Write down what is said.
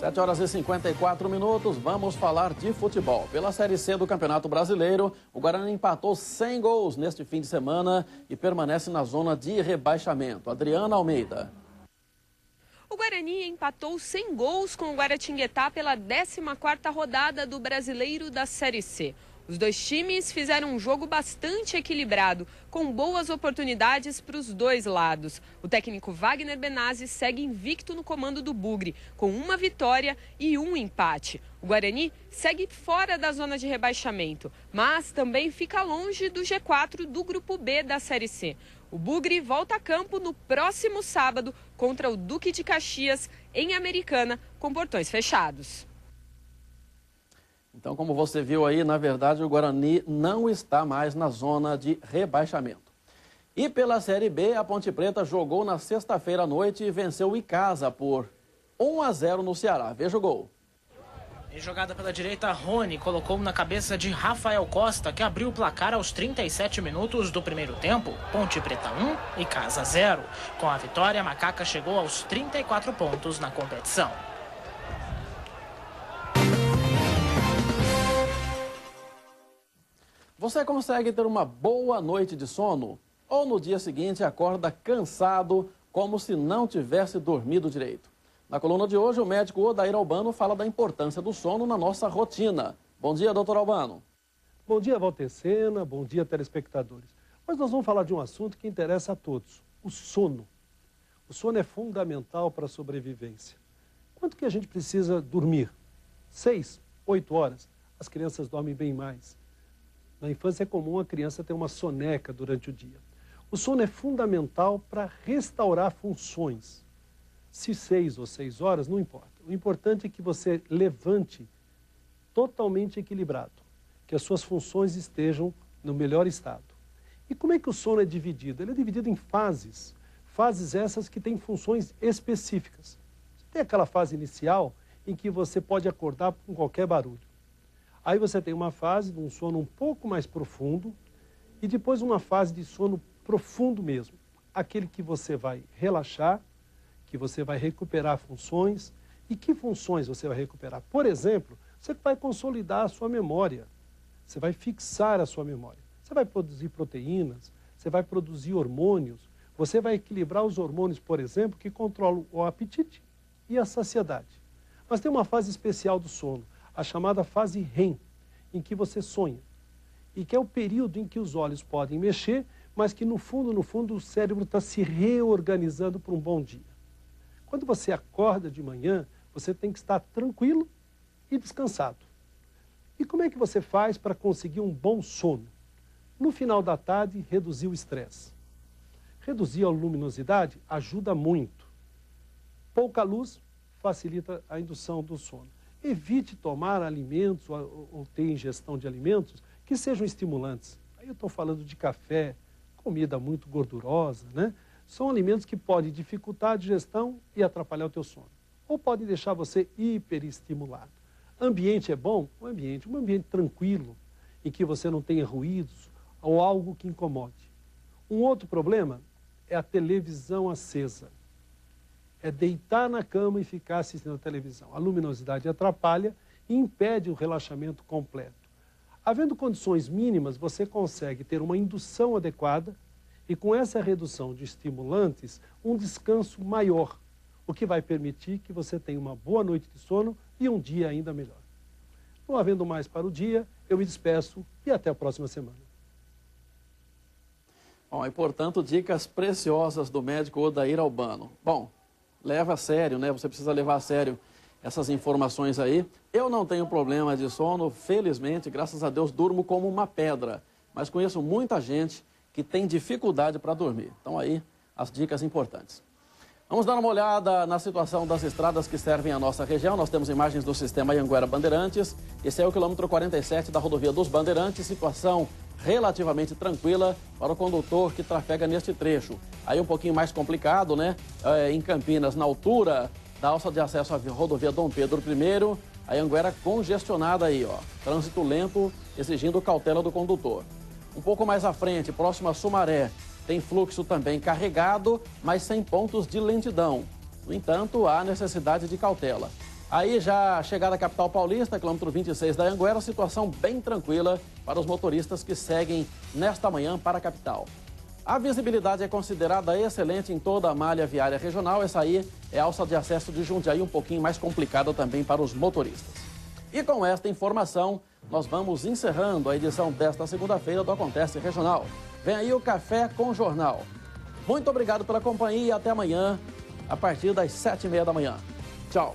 7 horas e 54 minutos, vamos falar de futebol. Pela Série C do Campeonato Brasileiro, o Guarani empatou 100 gols neste fim de semana e permanece na zona de rebaixamento. Adriana Almeida. O Guarani empatou 100 gols com o Guaratinguetá pela 14ª rodada do Brasileiro da Série C. Os dois times fizeram um jogo bastante equilibrado, com boas oportunidades para os dois lados. O técnico Wagner Benazzi segue invicto no comando do Bugre, com uma vitória e um empate. O Guarani segue fora da zona de rebaixamento, mas também fica longe do G4 do Grupo B da Série C. O Bugre volta a campo no próximo sábado contra o Duque de Caxias, em Americana, com portões fechados. Então, como você viu aí, na verdade, o Guarani não está mais na zona de rebaixamento. E pela Série B, a Ponte Preta jogou na sexta-feira à noite e venceu o Icasa por 1-0 no Ceará. Veja o gol. Em jogada pela direita, Rony colocou na cabeça de Rafael Costa, que abriu o placar aos 37 minutos do primeiro tempo. Ponte Preta 1, Icasa 0. Com a vitória, a Macaca chegou aos 34 pontos na competição. Você consegue ter uma boa noite de sono? Ou no dia seguinte acorda cansado, como se não tivesse dormido direito? Na coluna de hoje, o médico Odair Albano fala da importância do sono na nossa rotina. Bom dia, doutor Albano. Bom dia, Walter Sena. Bom dia, telespectadores. Hoje nós vamos falar de um assunto que interessa a todos, o sono. O sono é fundamental para a sobrevivência. Quanto que a gente precisa dormir? 6, 8 horas. As crianças dormem bem mais. Na infância é comum a criança ter uma soneca durante o dia. O sono é fundamental para restaurar funções. Se 6 ou 6 horas, não importa. O importante é que você levante totalmente equilibrado, que as suas funções estejam no melhor estado. E como é que o sono é dividido? Ele é dividido em fases. Fases essas que têm funções específicas. Você tem aquela fase inicial em que você pode acordar com qualquer barulho. Aí você tem uma fase de um sono um pouco mais profundo e depois uma fase de sono profundo mesmo. Aquele que você vai relaxar, que você vai recuperar funções. E que funções você vai recuperar? Por exemplo, você vai consolidar a sua memória. Você vai fixar a sua memória. Você vai produzir proteínas, você vai produzir hormônios. Você vai equilibrar os hormônios, por exemplo, que controlam o apetite e a saciedade. Mas tem uma fase especial do sono, a chamada fase REM, em que você sonha. E que é o período em que os olhos podem mexer, mas que no fundo, o cérebro está se reorganizando para um bom dia. Quando você acorda de manhã, você tem que estar tranquilo e descansado. E como é que você faz para conseguir um bom sono? No final da tarde, reduzir o estresse. Reduzir a luminosidade ajuda muito. Pouca luz facilita a indução do sono. Evite tomar alimentos ou ter ingestão de alimentos que sejam estimulantes. Aí eu estou falando de café, comida muito gordurosa, né? São alimentos que podem dificultar a digestão e atrapalhar o teu sono. Ou podem deixar você hiperestimulado. Ambiente é bom? Um ambiente tranquilo, em que você não tenha ruídos ou algo que incomode. Um outro problema é a televisão acesa. É deitar na cama e ficar assistindo a televisão. A luminosidade atrapalha e impede o relaxamento completo. Havendo condições mínimas, você consegue ter uma indução adequada e com essa redução de estimulantes, um descanso maior, o que vai permitir que você tenha uma boa noite de sono e um dia ainda melhor. Não havendo mais para o dia, eu me despeço e até a próxima semana. Bom, e portanto, dicas preciosas do médico Odair Albano. Bom, leva a sério, né? Você precisa levar a sério essas informações aí. Eu não tenho problema de sono, felizmente, graças a Deus, durmo como uma pedra. Mas conheço muita gente que tem dificuldade para dormir. Então aí, as dicas importantes. Vamos dar uma olhada na situação das estradas que servem a nossa região. Nós temos imagens do sistema Anhanguera Bandeirantes. Esse é o quilômetro 47 da rodovia dos Bandeirantes. Situação relativamente tranquila para o condutor que trafega neste trecho. Aí um pouquinho mais complicado, né? Em Campinas, na altura da alça de acesso à rodovia Dom Pedro I, a Anhanguera congestionada aí, ó. Trânsito lento, exigindo cautela do condutor. Um pouco mais à frente, próximo a Sumaré, tem fluxo também carregado, mas sem pontos de lentidão. No entanto, há necessidade de cautela. Aí já a chegada à capital paulista, quilômetro 26 da Anguera, situação bem tranquila para os motoristas que seguem nesta manhã para a capital. A visibilidade é considerada excelente em toda a malha viária regional. Essa aí é a alça de acesso de Jundiaí, um pouquinho mais complicada também para os motoristas. E com esta informação, nós vamos encerrando a edição desta segunda-feira do Acontece Regional. Vem aí o Café com Jornal. Muito obrigado pela companhia e até amanhã, a partir das 7h30 da manhã. Tchau.